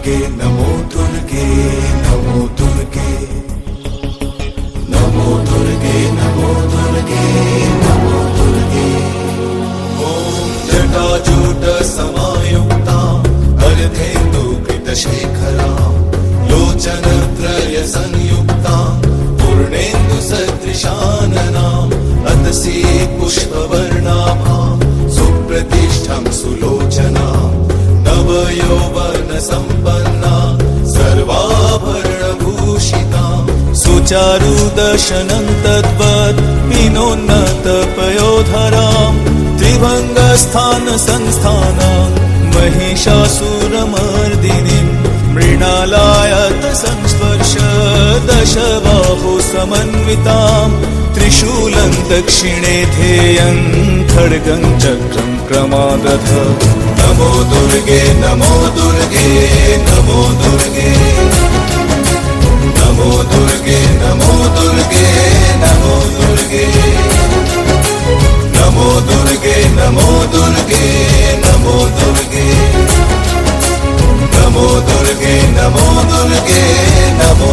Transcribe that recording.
दुर्गे नमो दुर्गे नमो दुर्गे नमो दुर्गे नमो दुर्गे नमो दुर्गे। ॐ जटाजूट समायुक्ता अर्धेन्दुकृतशेखरा लोचनत्रय संयुक्ता पूर्णेन्दु सदृशाननाम् अतसी पुष्पवर्णाभा सुप्रतिष्ठं सुलोचना नवयौवन सम्पन्ना सर्वाभरणभूषिता सुचारुदशनं तद्वत् पिनोन्नतपयोधरां त्रिभङ्गस्थान संस्थानां महिषासुरमर्दिनीं मृणालायत संस्पर्श दशबाहु समन्वितां त्रिशूलं दक्षिणे ध्येयं खड्गं चक्रं क्रमागत। नमो दुर्गे नमो दुर्गे नमो दुर्गे नमो दुर्गे नमो दुर्गे नमो दुर्गे नमो दुर्गे नमो दुर्गे नमो दुर्गे नमो दुर्गे नमो दुर्गे नमो